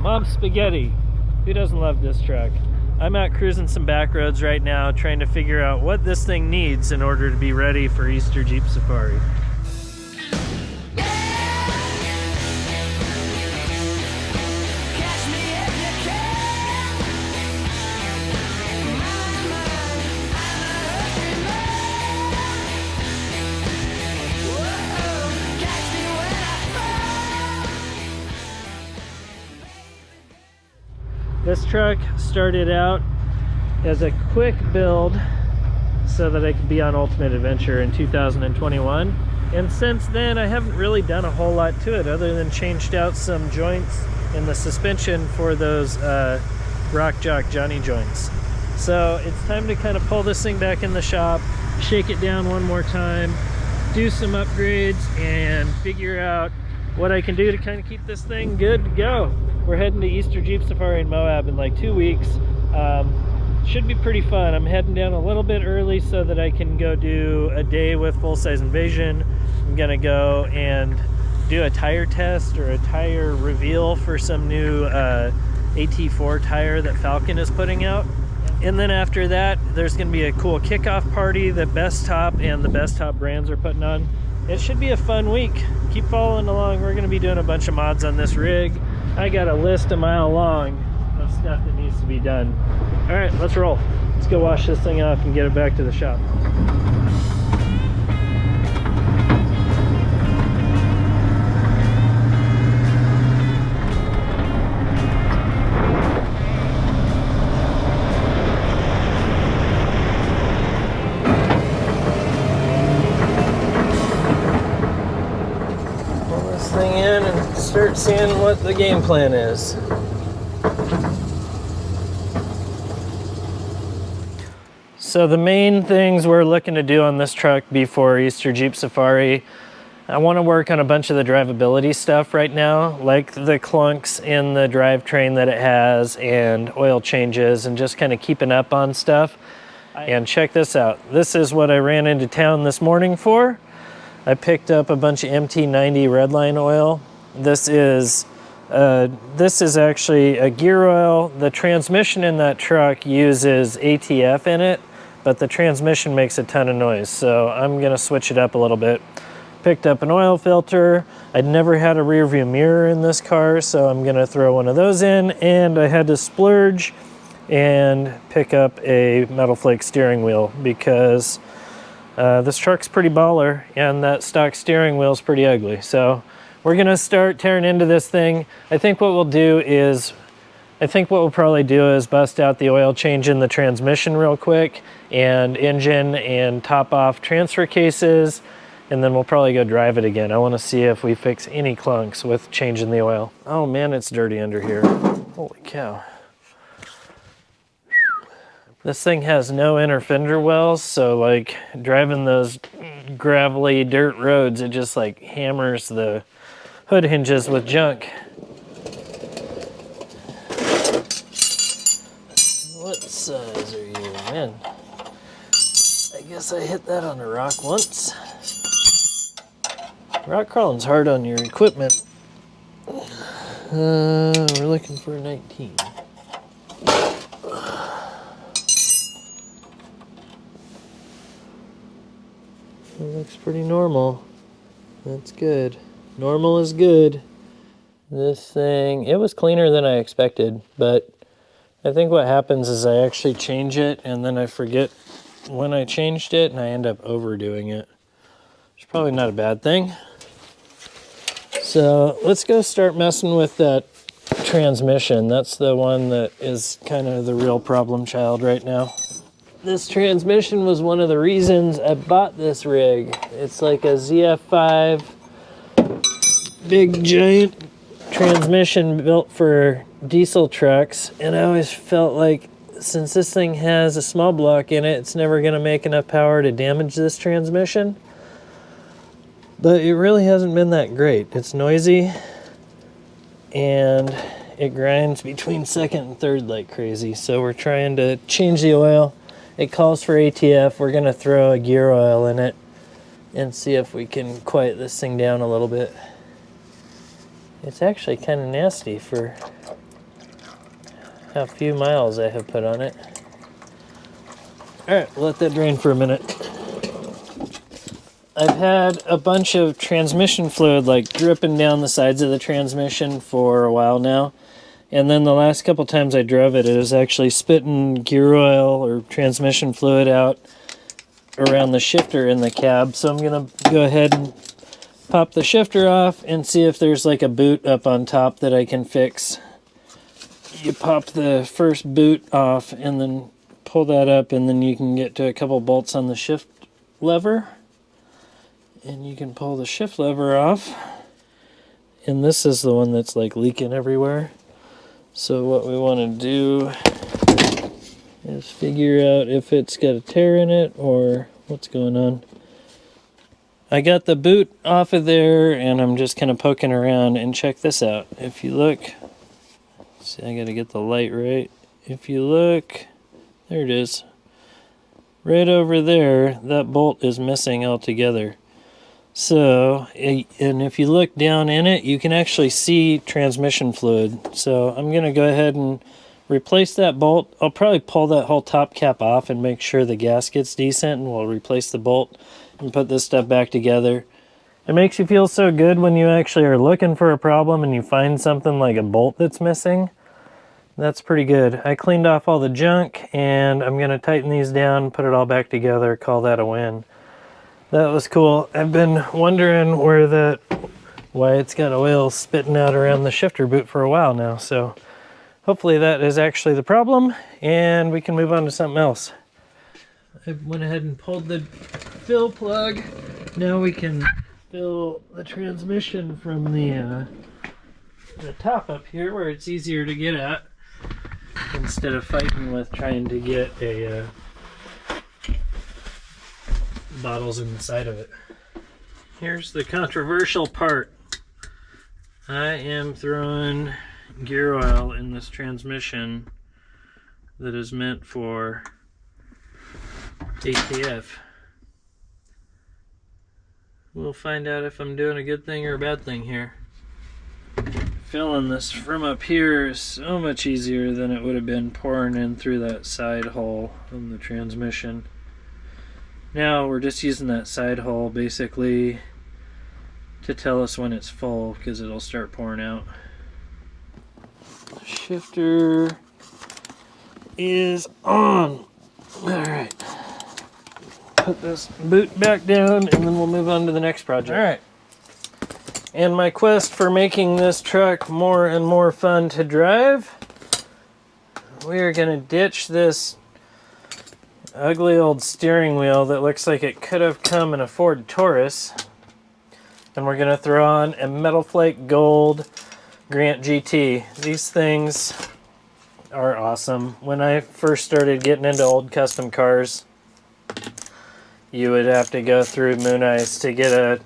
Mob Spaghetti. Who doesn't love this truck? I'm out cruising some back roads right now trying to figure out what this thing needs in order to be ready for Easter Jeep Safari. This truck started out as a quick build so that I could be on Ultimate Adventure in 2021. And since then, I haven't really done a whole lot to it other than changed out some joints in the suspension for those Rock Jock Johnny joints. So it's time to kind of pull this thing back in the shop, shake it down one more time, do some upgrades, and figure out what I can do to kind of keep this thing good to go. We're heading to Easter Jeep Safari in Moab in like 2 weeks. Should be pretty fun. I'm heading down a little bit early so that I can go do a day with Full Size Invasion. I'm gonna go and do a tire test or a tire reveal for some new AT4 tire that Falcon is putting out. And then after that, there's gonna be a cool kickoff party that Bestop and the Bestop brands are putting on. It should be a fun week. Keep following along. We're gonna be doing a bunch of mods on this rig. I got a list a mile long of stuff that needs to be done. All right, let's roll. Let's go wash this thing off and get it back to the shop. Pull this thing in and start seeing what the game plan is. So the main things we're looking to do on this truck before Easter Jeep Safari, I want to work on a bunch of the drivability stuff right now, like the clunks in the drivetrain that it has and oil changes and just kind of keeping up on stuff. And check this out. This is what I ran into town this morning for. I picked up a bunch of MT90 Redline oil. This is actually a gear oil. The transmission in that truck uses ATF in it, but the transmission makes a ton of noise, so I'm gonna switch it up a little bit. Picked up an oil filter. I'd never had a rear view mirror in this car, so I'm gonna throw one of those in, and I had to splurge and pick up a metal flake steering wheel because this truck's pretty baller and that stock steering wheel's pretty ugly. So we're gonna start tearing into this thing. I think what we'll probably do is bust out the oil change in the transmission real quick and engine and top off transfer cases, and then we'll probably go drive it again. I want to see if we fix any clunks with changing the oil. Oh man, it's dirty under here. Holy cow. This thing has no inner fender wells, so like driving those gravelly dirt roads, it just like hammers the hood hinges with junk. What size are you, man? I guess I hit that on a rock once. Rock crawling's hard on your equipment. We're looking for a 19. It looks pretty normal. That's good. Normal is good. This thing, it was cleaner than I expected, but I think what happens is I actually change it and then I forget when I changed it and I end up overdoing it. It's probably not a bad thing. So let's go start messing with that transmission. That's the one that is kind of the real problem child right now. This transmission was one of the reasons I bought this rig. It's like a ZF5 big giant transmission built for diesel trucks, and I always felt like since this thing has a small block in it, it's never going to make enough power to damage this transmission. But it really hasn't been that great. It's noisy and it grinds between second and third like crazy, so we're trying to change the oil. It calls for ATF. We're going to throw a gear oil in it and see if we can quiet this thing down a little bit. It's actually kind of nasty for how few miles I have put on it. Alright, let that drain for a minute. I've had a bunch of transmission fluid like dripping down the sides of the transmission for a while now. And then the last couple times I drove it, it was actually spitting gear oil or transmission fluid out around the shifter in the cab. So I'm going to go ahead and pop the shifter off and see if there's like a boot up on top that I can fix. You pop the first boot off and then pull that up, and then you can get to a couple bolts on the shift lever. And you can pull the shift lever off. And this is the one that's like leaking everywhere. So what we want to do is figure out if it's got a tear in it or what's going on. I got the boot off of there and I'm just kind of poking around, and check this out. If you look, see, I got to get the light right. If you look, there it is. Right over there, that bolt is missing altogether. So, and if you look down in it, you can actually see transmission fluid. So I'm going to go ahead and replace that bolt. I'll probably pull that whole top cap off and make sure the gasket's decent, and we'll replace the bolt and put this stuff back together. It makes you feel so good when you actually are looking for a problem and you find something like a bolt that's missing. That's pretty good. I cleaned off all the junk, and I'm going to tighten these down, put it all back together, call that a win. That was cool. I've been wondering why it's got oil spitting out around the shifter boot for a while now. So hopefully that is actually the problem, and we can move on to something else. I went ahead and pulled the fill plug. Now we can fill the transmission from the top up here, where it's easier to get at, instead of fighting with trying to get a bottles in the side of it. Here's the controversial part. I am throwing gear oil in this transmission that is meant for ATF. We'll find out if I'm doing a good thing or a bad thing here. Filling this from up here is so much easier than it would have been pouring in through that side hole on the transmission. Now we're just using that side hole basically to tell us when it's full, because it'll start pouring out. Shifter is on. Alright. Put this boot back down and then we'll move on to the next project. Alright. And my quest for making this truck more and more fun to drive, we are going to ditch this ugly old steering wheel that looks like it could have come in a Ford Taurus, and we're going to throw on a metalflake gold Grant GT. These things are awesome. When I first started getting into old custom cars, you would have to go through Moon Ice to get a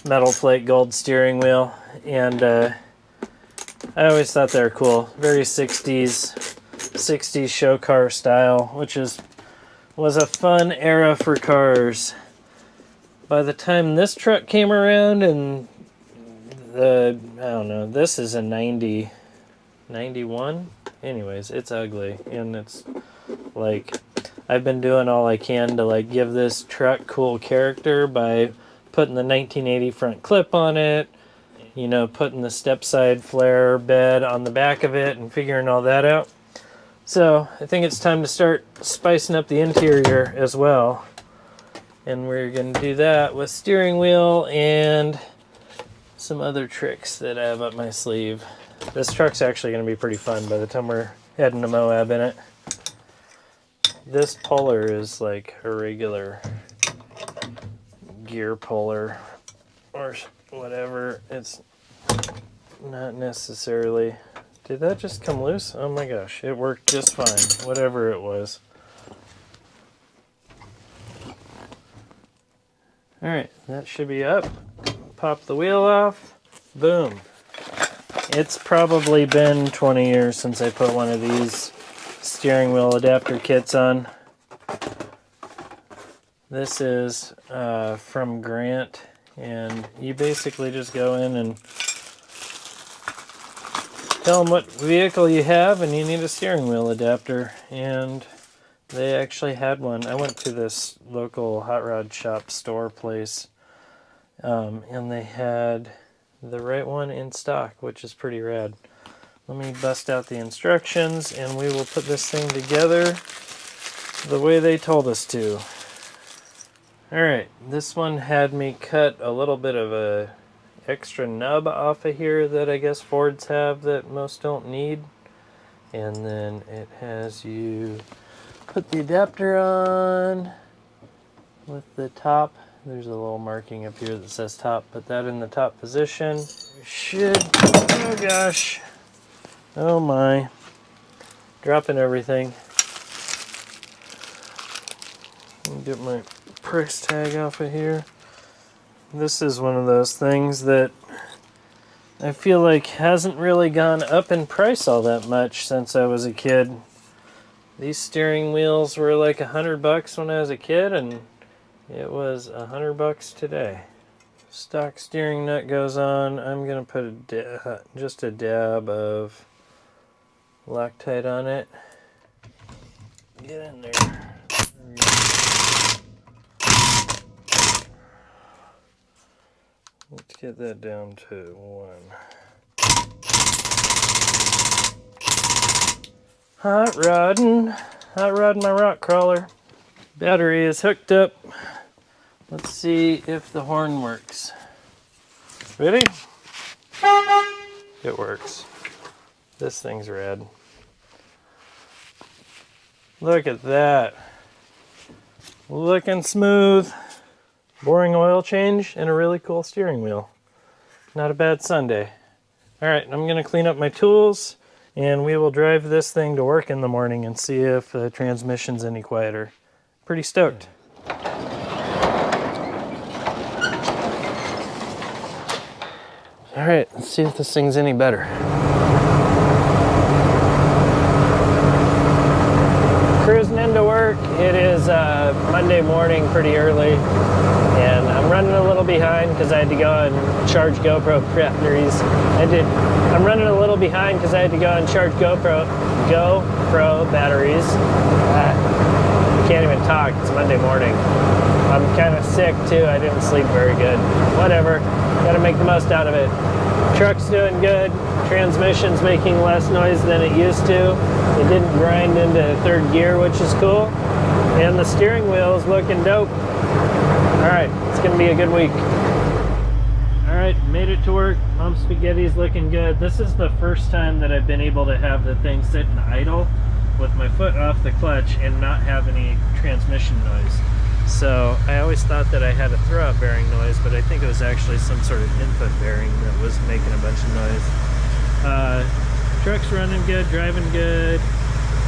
metalflake gold steering wheel, and I always thought they were cool. Very 60s show car style, which was a fun era for cars. By the time this truck came around, and I don't know, this is a 90, 91? Anyways, it's ugly, and it's like, I've been doing all I can to like give this truck cool character by putting the 1980 front clip on it, you know, putting the step side flare bed on the back of it and figuring all that out. So I think it's time to start spicing up the interior as well. And we're going to do that with steering wheel and some other tricks that I have up my sleeve. This truck's actually going to be pretty fun by the time we're heading to Moab in it. This puller is like a regular gear puller or whatever. It's not necessarily... Did that just come loose? Oh my gosh, it worked just fine, whatever it was. Alright, that should be up. Pop the wheel off. Boom. It's probably been 20 years since I put one of these steering wheel adapter kits on. This is from Grant, and you basically just go in and tell them what vehicle you have and you need a steering wheel adapter, and they actually had one. I went to this local hot rod shop store place, and they had the right one in stock, which is pretty rad. Let me bust out the instructions and we will put this thing together the way they told us to. Alright, this one had me cut a little bit of a extra nub off of here that I guess Fords have that most don't need. And then it has you put the adapter on with the top. There's a little marking up here that says top. Put that in the top position. We should, oh gosh, oh my, dropping everything. Let me get my price tag off of here. This is one of those things that I feel like hasn't really gone up in price all that much since I was a kid. These steering wheels were like $100 when I was a kid, and it was $100 today. Stock steering nut goes on. I'm gonna put just a dab of Loctite on it. Get in there. Let's get that down to 1. Hot rodding my rock crawler. Battery is hooked up. Let's see if the horn works. Ready? It works. This thing's rad. Look at that. Looking smooth. Boring oil change and a really cool steering wheel. Not a bad Sunday. Alright, I'm going to clean up my tools and we will drive this thing to work in the morning and see if the transmission's any quieter. Pretty stoked. Alright, let's see if this thing's any better. Cruising into work. It is Monday morning pretty early, and I'm running a little behind because I had to go and charge GoPro batteries. I'm running a little behind because I had to go and charge GoPro batteries. I can't even talk. It's Monday morning. I'm kind of sick too. I didn't sleep very good. Whatever. Got to make the most out of it. Truck's doing good. Transmission's making less noise than it used to. It didn't grind into third gear, which is cool. And the steering wheel is looking dope. Alright, it's going to be a good week. Alright, made it to work. Pump spaghetti's looking good. This is the first time that I've been able to have the thing sit in idle with my foot off the clutch and not have any transmission noise. So I always thought that I had a throw-out bearing noise, but I think it was actually some sort of input bearing that was making a bunch of noise. Truck's running good, driving good.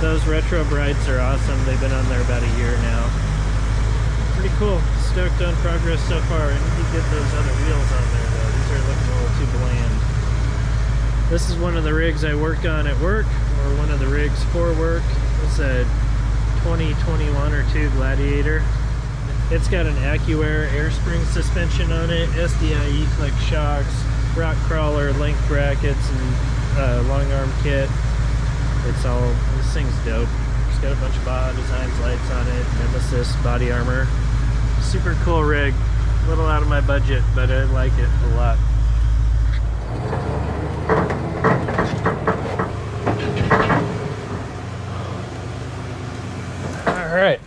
Those retro brights are awesome. They've been on there about a year now. Pretty cool. Stoked on progress so far. I need to get those other wheels on there though. These are looking a little too bland. This is one of the rigs I work on at work, or one of the rigs for work. It's a 2021 or 2 Gladiator. It's got an AccuAir air spring suspension on it, SDI E-click shocks, rock crawler, length brackets, and long arm kit. This thing's dope. It's got a bunch of Baja Designs lights on it, Nemesis body armor. Super cool rig. A little out of my budget, but I like it a lot. All right.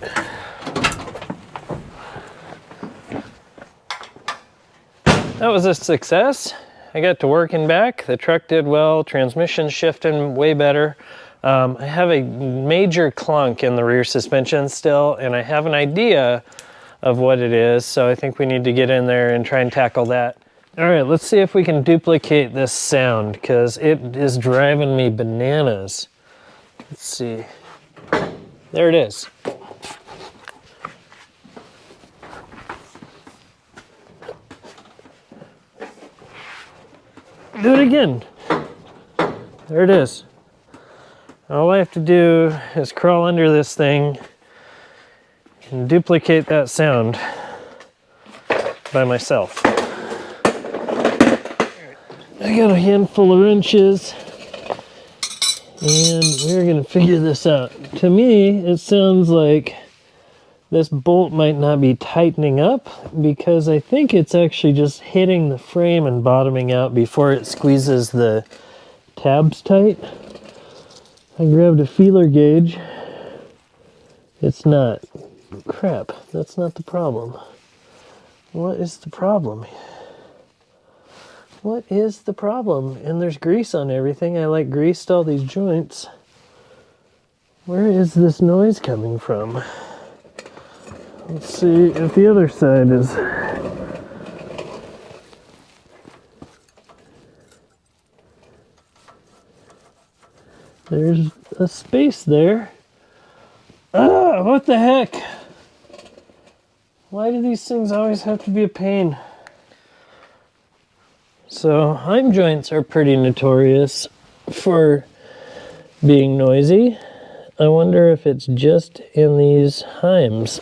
That was a success. I got to work and back. The truck did well. Transmission shifting way better. I have a major clunk in the rear suspension still, and I have an idea of what it is, so I think we need to get in there and try and tackle that. All right, let's see if we can duplicate this sound, because it is driving me bananas. Let's see. There it is. Do it again. There it is. All I have to do is crawl under this thing and duplicate that sound by myself. I got a handful of wrenches. And we're gonna figure this out. To me, it sounds like this bolt might not be tightening up because I think it's actually just hitting the frame and bottoming out before it squeezes the tabs tight. I grabbed a feeler gauge. It's not. Crap, that's not the problem. What is the problem? What is the problem? And there's grease on everything. I like greased all these joints. Where is this noise coming from? Let's see if the other side is. There's a space there. Ah, what the heck? Why do these things always have to be a pain? So, heim joints are pretty notorious for being noisy. I wonder if it's just in these heims.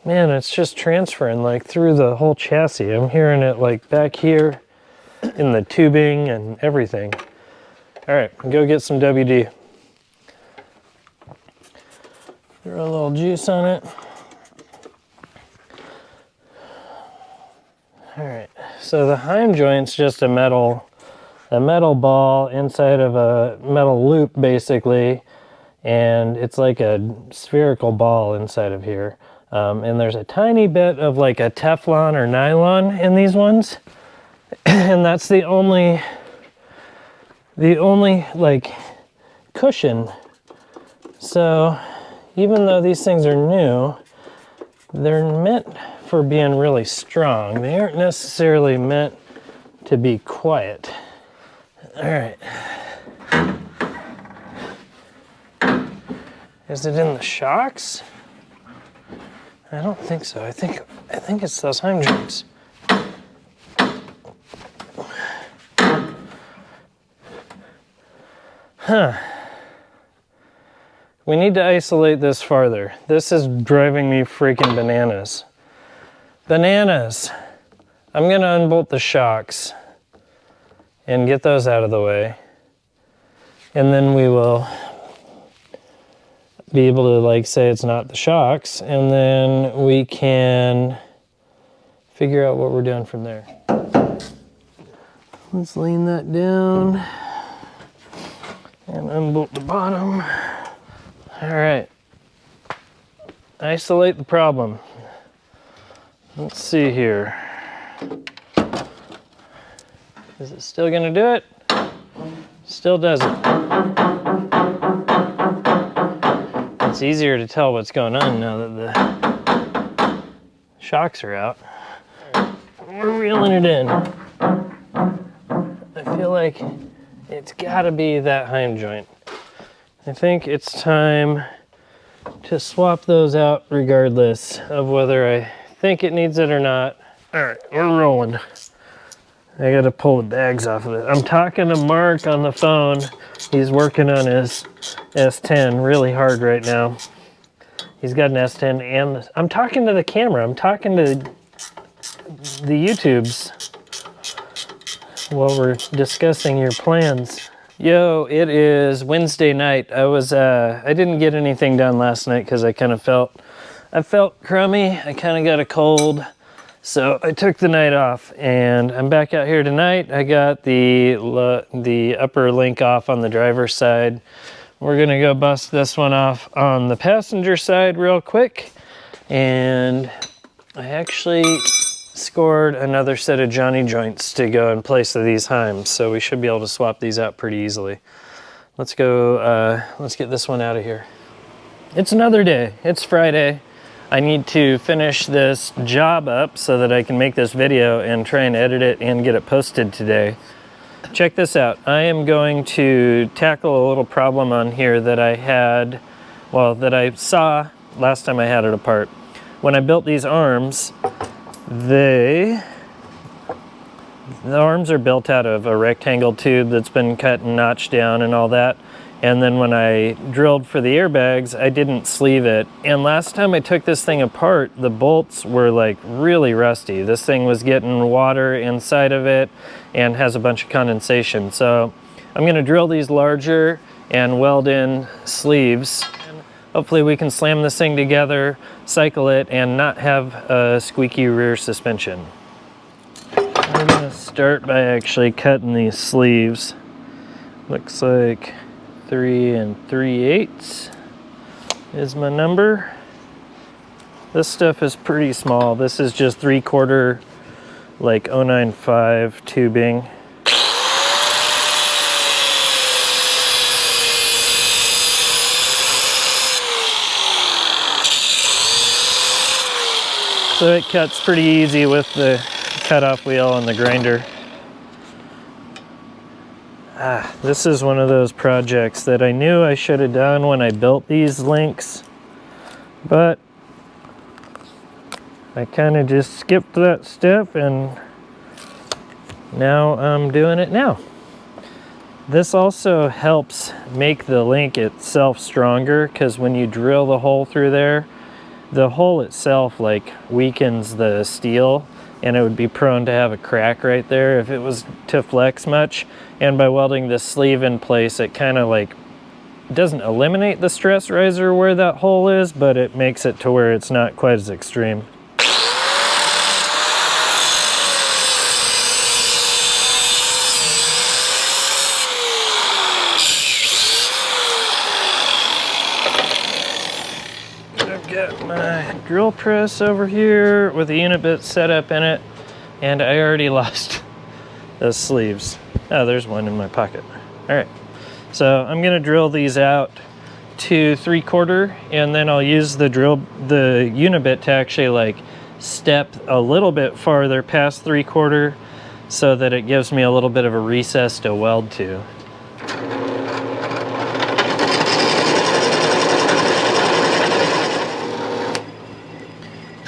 Man, it's just transferring like through the whole chassis. I'm hearing it like back here in the tubing and everything. All right, go get some WD. Throw a little juice on it. All right, so the heim joint's just a metal ball inside of a metal loop basically, and it's like a spherical ball inside of here. And there's a tiny bit of like a Teflon or nylon in these ones, and that's the only like cushion. So even though these things are new, they're meant for being really strong. They aren't necessarily meant to be quiet. All right. Is it in the shocks? I don't think so. I think it's those heim joints. Huh. We need to isolate this farther. This is driving me freaking bananas. Bananas! I'm gonna unbolt the shocks and get those out of the way. And then we will be able to like say it's not the shocks, and then we can figure out what we're doing from there. Let's lean that down and unbolt the bottom. All right, isolate the problem. Let's see here. Is it still gonna do it? Still doesn't. It's easier to tell what's going on now that the shocks are out. We're reeling it in. I feel like it's gotta be that heim joint. I think it's time to swap those out regardless of whether I think it needs it or not. All right, we're rolling. I gotta pull the bags off of it. I'm talking to Mark on the phone. He's working on his S10 really hard right now. He's got an S10 and I'm talking to the camera. I'm talking to the YouTubes while we're discussing your plans. Yo, it is Wednesday night. I didn't get anything done last night because I felt crummy. I kind of got a cold. So I took the night off and I'm back out here tonight. I got the upper link off on the driver's side. We're gonna go bust this one off on the passenger side real quick. And I actually scored another set of Johnny joints to go in place of these heims. So we should be able to swap these out pretty easily. Let's go, let's get this one out of here. It's another day, it's Friday. I need to finish this job up so that I can make this video and try and edit it and get it posted today. Check this out. I am going to tackle a little problem on here that I had, well, that I saw last time I had it apart. When I built these arms, the arms are built out of a rectangle tube that's been cut and notched down and all that. And then when I drilled for the airbags, I didn't sleeve it. And last time I took this thing apart, the bolts were like really rusty. This thing was getting water inside of it and has a bunch of condensation. So I'm gonna drill these larger and weld in sleeves. And hopefully we can slam this thing together, cycle it, and not have a squeaky rear suspension. I'm gonna start by actually cutting these sleeves. Looks like 3 3/8 is my number. This stuff is pretty small. This is just 3/4 like 095 tubing. So it cuts pretty easy with the cutoff wheel and the grinder. This is one of those projects that I knew I should have done when I built these links, but I kind of just skipped that step and now I'm doing it now. This also helps make the link itself stronger, because when you drill the hole through there, the hole itself like weakens the steel, and it would be prone to have a crack right there if it was to flex much. And by welding this sleeve in place, it kind of like doesn't eliminate the stress riser where that hole is, but it makes it to where it's not quite as extreme. I've got my drill press over here with a unit bit set up in it, and I already lost those sleeves. Oh, there's one in my pocket. All right, so I'm gonna drill these out to 3/4, and then I'll use the unit bit to actually like step a little bit farther past 3/4 so that it gives me a little bit of a recess to weld to.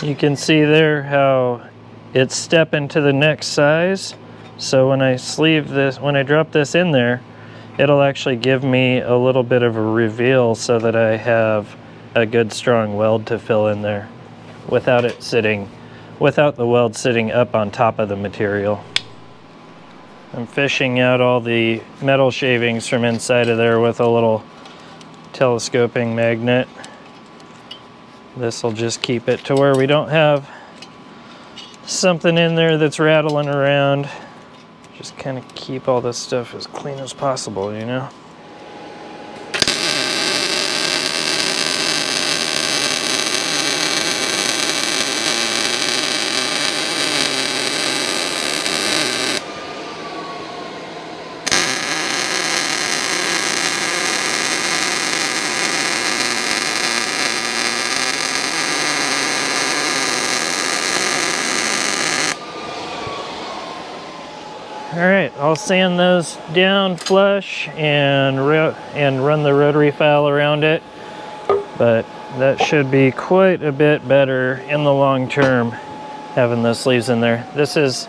You can see there how it's stepping to the next size. So when I sleeve this, when I drop this in there, it'll actually give me a little bit of a reveal so that I have a good strong weld to fill in there without it sitting, without the weld sitting up on top of the material. I'm fishing out all the metal shavings from inside of there with a little telescoping magnet. This will just keep it to where we don't have something in there that's rattling around. Just kind of keep all this stuff as clean as possible, you know? All right, I'll sand those down flush and run the rotary file around it, but that should be quite a bit better in the long term having those sleeves in there. That's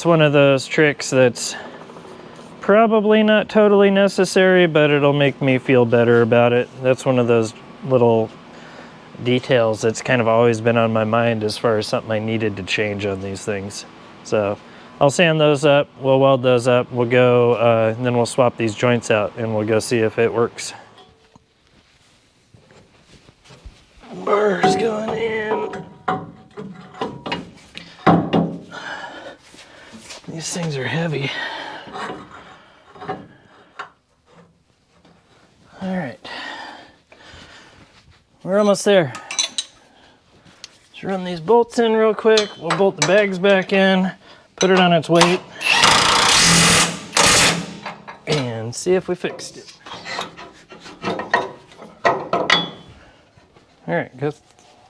one of those tricks that's probably not totally necessary, but it'll make me feel better about it. That's one of those little details that's kind of always been on my mind as far as something I needed to change on these things. So I'll sand those up, we'll weld those up, we'll go, and then we'll swap these joints out and we'll go see if it works. Bars going in. These things are heavy. All right, we're almost there. Let's run these bolts in real quick. We'll bolt the bags back in, put it on its weight, and see if we fixed it. All right, go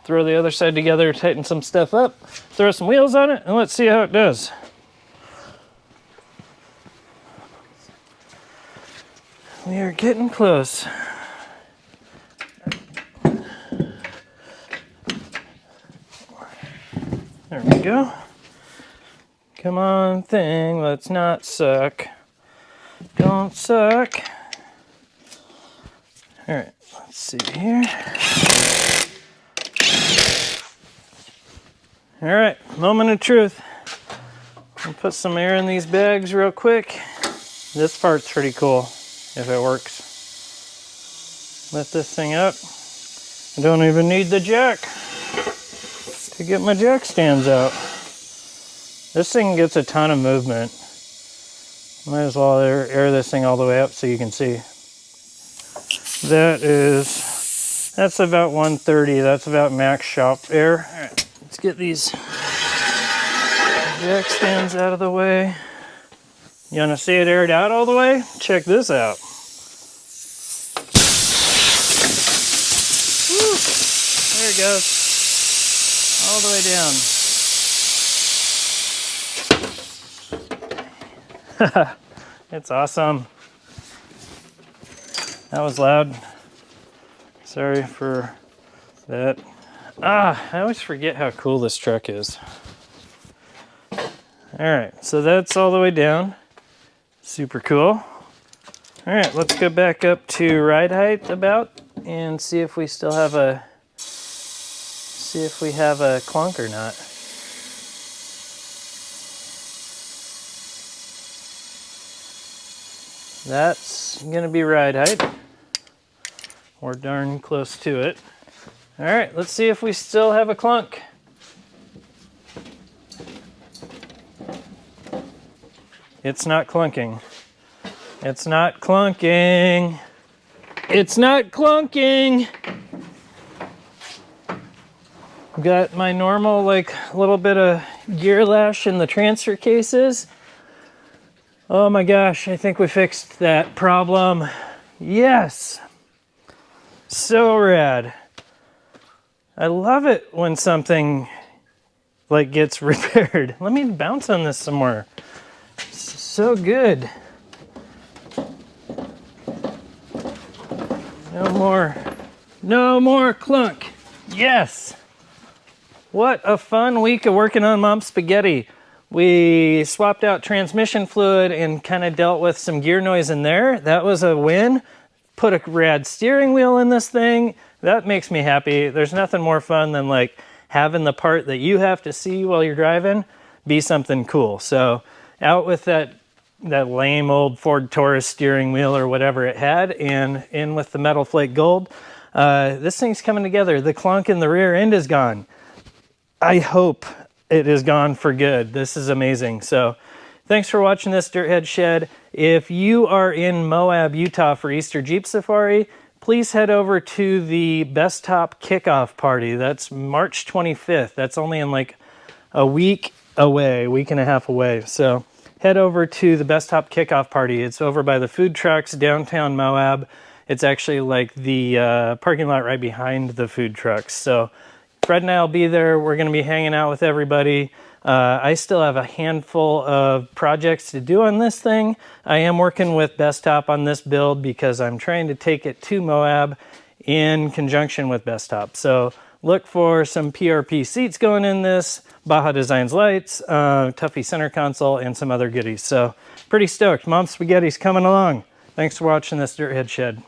throw the other side together, tighten some stuff up, throw some wheels on it, and let's see how it does. We are getting close. There we go. Come on, thing, let's not suck. Don't suck. All right, let's see here. All right, moment of truth. I'll put some air in these bags real quick. This part's pretty cool if it works. Lift this thing up. I don't even need the jack to get my jack stands out. This thing gets a ton of movement. Might as well air this thing all the way up so you can see. That's about 130. That's about max shop air. All right, let's get these jack stands out of the way. You want to see it aired out all the way? Check this out. Woo! There it goes. All the way down. It's awesome. That was loud. Sorry for that. I always forget how cool this truck is. All right, so that's all the way down. Super cool. All right, let's go back up to ride height about and see if we still have a clunk or not. That's gonna be ride height. We're darn close to it. All right, let's see if we still have a clunk. It's not clunking. It's not clunking. It's not clunking. Got my normal, like, little bit of gear lash in the transfer cases. Oh my gosh, I think we fixed that problem. Yes. So rad. I love it when something like gets repaired. Let me bounce on this some more. So good. No more clunk. Yes. What a fun week of working on Mom Spaghetti. We swapped out transmission fluid and kind of dealt with some gear noise in there. That was a win. Put a rad steering wheel in this thing. That makes me happy. There's nothing more fun than like having the part that you have to see while you're driving be something cool. So out with that lame old Ford Taurus steering wheel or whatever it had, and in with the metal flake gold. This thing's coming together. The clunk in the rear end is gone. I hope it is gone for good. This is amazing. So thanks for watching this Dirthead Shed. If you are in Moab, Utah for Easter Jeep Safari, please head over to the Bestop kickoff party. That's March 25th. That's only in like a week away, week and a half away. So head over to the Bestop kickoff party. It's over by the food trucks downtown Moab. It's actually like the parking lot right behind the food trucks. So Fred and I will be there. We're going to be hanging out with everybody. I still have a handful of projects to do on this thing. I am working with Bestop on this build because I'm trying to take it to Moab in conjunction with Bestop. So look for some PRP seats going in this, Baja Designs lights, Tuffy center console, and some other goodies. So pretty stoked. Mom Spaghetti's coming along. Thanks for watching this Dirthead Shed.